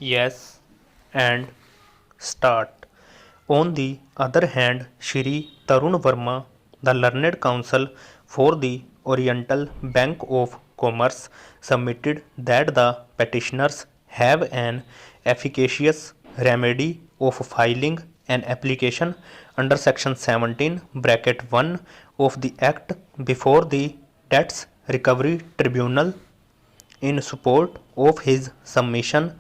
yes, and start. On the other hand, Shri Tarun Verma, the Learned Counsel for the Oriental Bank of Commerce, submitted that the petitioners have an efficacious remedy of filing an application under section 17 bracket 1 of the Act before the Debts Recovery Tribunal. In support of his submission,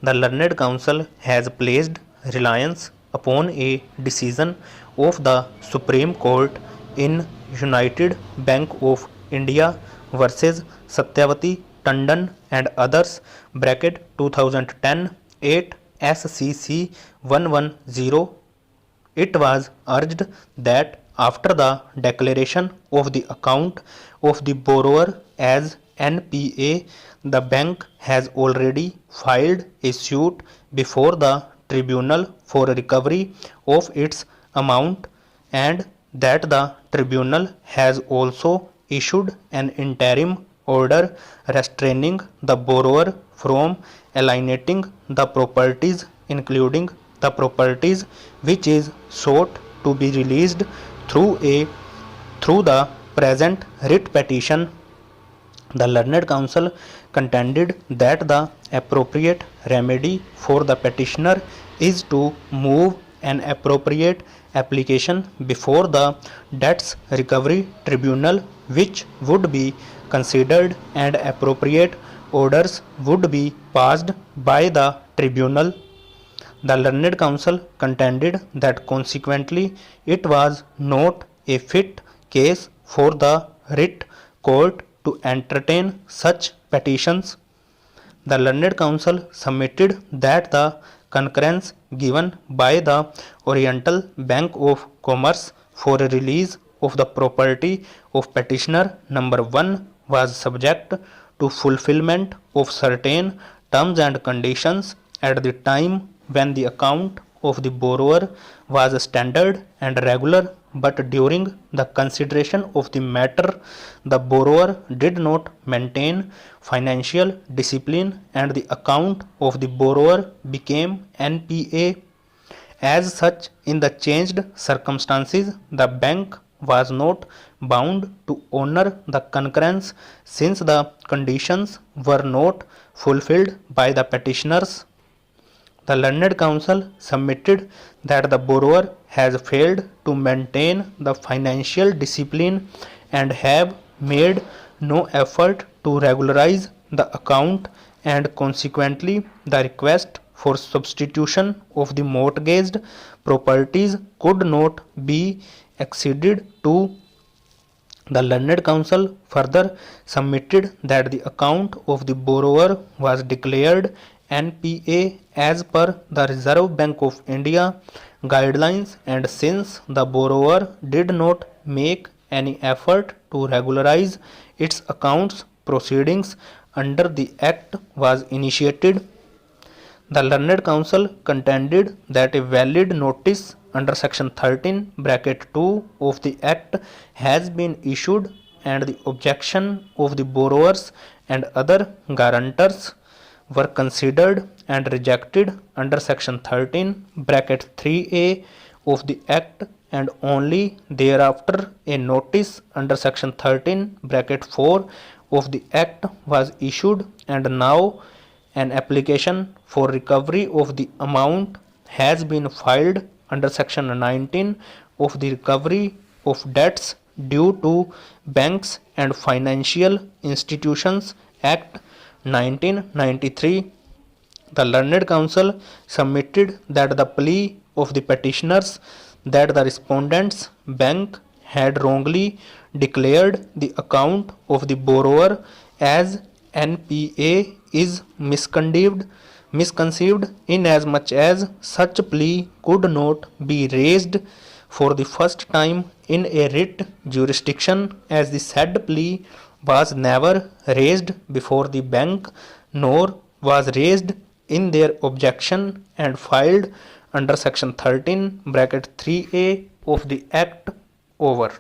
the Learned Counsel has placed reliance upon a decision of the Supreme Court in United Bank of India versus Satyavati Tandon and others bracket 2010 8 SCC 110. It was urged that after the declaration of the account of the borrower as NPA, the bank has already filed a suit before the tribunal for recovery of its amount, and that the tribunal has also issued an interim order restraining the borrower from alienating the properties, including the properties which is sought to be released through the present writ petition. The Learned Counsel contended that the appropriate remedy for the petitioner is to move an appropriate application before the Debts Recovery Tribunal, which would be considered, and appropriate orders would be passed by the tribunal. The Learned Counsel contended that consequently it was not a fit case for the writ court to entertain such petitions. The Learned Counsel submitted that the concurrence given by the Oriental Bank of Commerce for a release of the property of petitioner number 1 was subject to fulfillment of certain terms and conditions at the time when the account of the borrower was standard and regular, but during the consideration of the matter, the borrower did not maintain financial discipline and the account of the borrower became NPA. As such, in the changed circumstances, the bank was not bound to honor the concurrence since the conditions were not fulfilled by the petitioners. The Learned Counsel submitted that the borrower has failed to maintain the financial discipline and have made no effort to regularize the account, and consequently the request for substitution of the mortgaged properties could not be acceded to. The Learned Counsel further submitted that the account of the borrower was declared NPA as per the Reserve Bank of India guidelines, and since the borrower did not make any effort to regularize its accounts, proceedings under the Act was initiated. The Learned Counsel contended that a valid notice under section 13 bracket 2 of the Act has been issued, and the objection of the borrowers and other guarantors were considered and rejected under section 13 bracket 3a of the Act, and only thereafter a notice under section 13 bracket 4 of the Act was issued, and now an application for recovery of the amount has been filed under section 19 of the Recovery of Debts Due to Banks and Financial Institutions Act 1993. The Learned Counsel submitted that the plea of the petitioners that the respondent's bank had wrongly declared the account of the borrower as NPA is misconceived, inasmuch as such plea could not be raised for the first time in a writ jurisdiction, as the said plea was never raised before the bank nor was raised in their objection and filed under section 13 bracket 3a of the Act. Over.